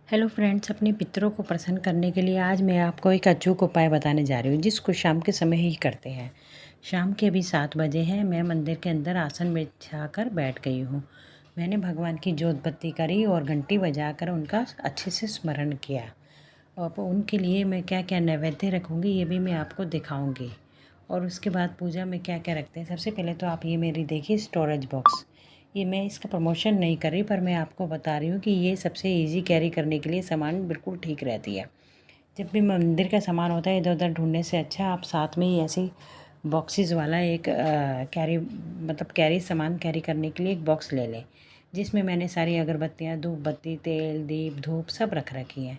Hello friends, अपने पितरों को प्रसन्न करने के लिए आज मैं आपको एक अचूक उपाय बताने जा रही हूँ, जिसको शाम के समय ही करते हैं। शाम के अभी 7 बजे हैं। मैं मंदिर के अंदर आसन बिछाकर बैठ गई हूँ। मैंने भगवान की जोत बत्ती करी और घंटी बजाकर उनका अच्छे से स्मरण किया। और उनके लिए मैं क्या क्या नैवेद्य रखूँगी ये भी मैं आपको दिखाऊँगी। और उसके बाद पूजा में क्या क्या रखते हैं, सबसे पहले तो आप ये मेरी देखिए स्टोरेज बॉक्स। ये मैं इसका प्रमोशन नहीं कर रही, पर मैं आपको बता रही हूँ कि ये सबसे इजी कैरी करने के लिए सामान बिल्कुल ठीक रहती है। जब भी मंदिर का सामान होता है इधर उधर ढूंढने से अच्छा आप साथ में ही ऐसे बॉक्सेस वाला एक कैरी सामान कैरी करने के लिए एक बॉक्स ले लें, जिसमें मैंने सारी अगरबत्तियाँ, धूप बत्ती, तेल, दीप, धूप सब रख रखी हैं।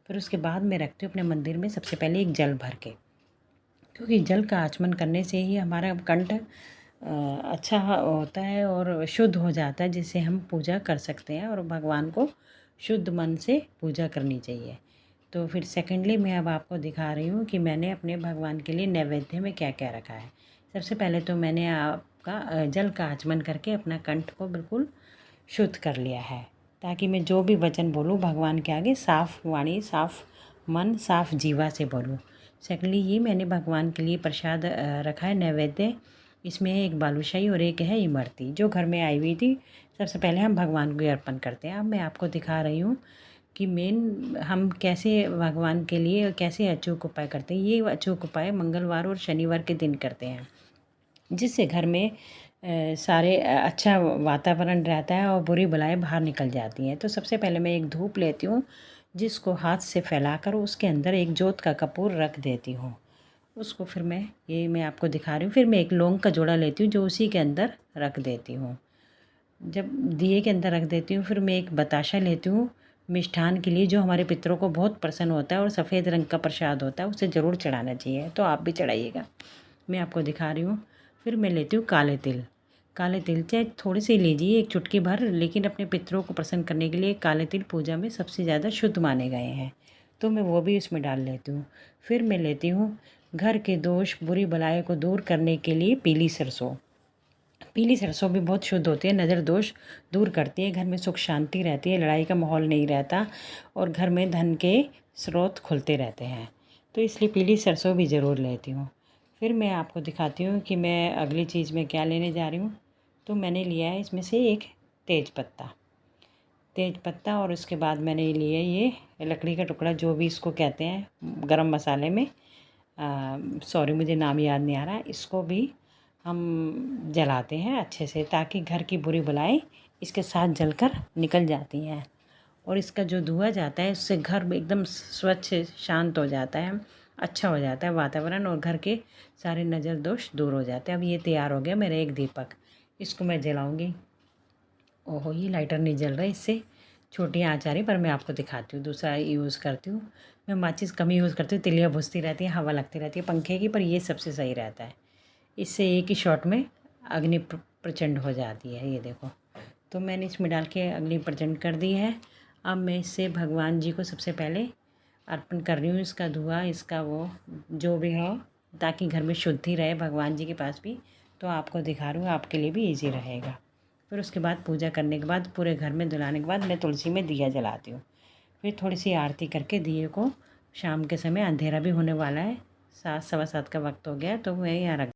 फिर उसके बाद मैं रखती हूँ अपने मंदिर में सबसे पहले एक जल भर के, क्योंकि जल का आचमन करने से ही हमारा कंठ अच्छा होता है और शुद्ध हो जाता है, जिससे हम पूजा कर सकते हैं और भगवान को शुद्ध मन से पूजा करनी चाहिए। तो फिर सेकेंडली मैं अब आपको दिखा रही हूँ कि मैंने अपने भगवान के लिए नैवेद्य में क्या क्या रखा है। सबसे पहले तो मैंने आपका जल का आचमन करके अपना कंठ को बिल्कुल शुद्ध कर लिया है, ताकि मैं जो भी वचन बोलूँ भगवान के आगे साफ़ वाणी, साफ़ मन, साफ़ जीवा से बोलूँ। सेकेंडली ये मैंने भगवान के लिए प्रसाद रखा है, नैवेद्य। इसमें एक बालूशाही और एक है इमरती, जो घर में आई हुई थी। सबसे पहले हम भगवान को अर्पण करते हैं। अब मैं आपको दिखा रही हूँ कि मेन हम कैसे भगवान के लिए कैसे अचूक उपाय करते हैं। ये अचूक उपाय मंगलवार और शनिवार के दिन करते हैं, जिससे घर में सारे अच्छा वातावरण रहता है और बुरी बलाएं बाहर निकल जाती हैं। तो सबसे पहले मैं एक धूप लेती हूँ, जिसको हाथ से फैलाकर उसके अंदर एक जोत का कपूर रख देती हूँ। उसको फिर मैं आपको दिखा रही हूँ। फिर मैं एक लौंग का जोड़ा लेती हूँ, जो उसी के अंदर रख देती हूँ। जब दिए के अंदर रख देती हूँ, फिर मैं एक बताशा लेती हूँ मिष्ठान के लिए, जो हमारे पितरों को बहुत प्रसन्न होता है और सफ़ेद रंग का प्रसाद होता है, उसे ज़रूर चढ़ाना चाहिए। तो आप भी चढ़ाइएगा, मैं आपको दिखा रही हूँ। फिर मैं लेती हूँ काले तिल। काले तिल चाहे थोड़े से लीजिए, एक चुटकी भर, लेकिन अपने पितरों को प्रसन्न करने के लिए काले तिल पूजा में सबसे ज़्यादा शुद्ध माने गए हैं, तो मैं वो भी उसमें डाल लेती हूँ। फिर मैं लेती हूँ घर के दोष बुरी बलाएँ को दूर करने के लिए पीली सरसों। पीली सरसों भी बहुत शुद्ध होती है, नज़र दोष दूर करती है, घर में सुख शांति रहती है, लड़ाई का माहौल नहीं रहता और घर में धन के स्रोत खुलते रहते हैं। तो इसलिए पीली सरसों भी ज़रूर लेती हूँ। फिर मैं आपको दिखाती हूँ कि मैं अगली चीज़ में क्या लेने जा रही हूँ। तो मैंने लिया है इसमें से एक तेज पत्ता और उसके बाद मैंने लिया ये लकड़ी का टुकड़ा, जो भी इसको कहते हैं गरम मसाले में, सॉरी मुझे नाम याद नहीं आ रहा। इसको भी हम जलाते हैं अच्छे से, ताकि घर की बुरी बलाएं इसके साथ जलकर निकल जाती हैं और इसका जो धुआं जाता है उससे घर में एकदम स्वच्छ शांत हो जाता है, अच्छा हो जाता है वातावरण और घर के सारे नज़र दोष दूर हो जाते हैं। अब ये तैयार हो गया मेरा एक दीपक, इसको मैं जलाऊंगी। ओहो, ये लाइटर नहीं जल रहा, इससे छोटी आँच आ रही, पर मैं आपको दिखाती हूँ। दूसरा यूज़ करती हूँ, मैं माचिस कम यूज़ करती हूँ, तिलियाँ बुझती रहती है, हवा लगती रहती है पंखे की, पर ये सबसे सही रहता है। इससे एक ही शॉट में अग्नि प्रचंड हो जाती है। ये देखो, तो मैंने इसमें डाल के अग्नि प्रचंड कर दी है। अब मैं इससे भगवान जी को सबसे पहले अर्पण कर रही हूँ, इसका धुआं, इसका वो जो भी हो, ताकि घर में शुद्धि रहे भगवान जी के पास भी। तो आपको दिखा रही हूँ, आपके लिए भी ईजी रहेगा। फिर उसके बाद पूजा करने के बाद पूरे घर में धुलाने के बाद मैं तुलसी में दिया जलाती हूँ। फिर थोड़ी सी आरती करके दिए को, शाम के समय अंधेरा भी होने वाला है, 7 सवा 7 का वक्त हो गया, तो मैं यहाँ रख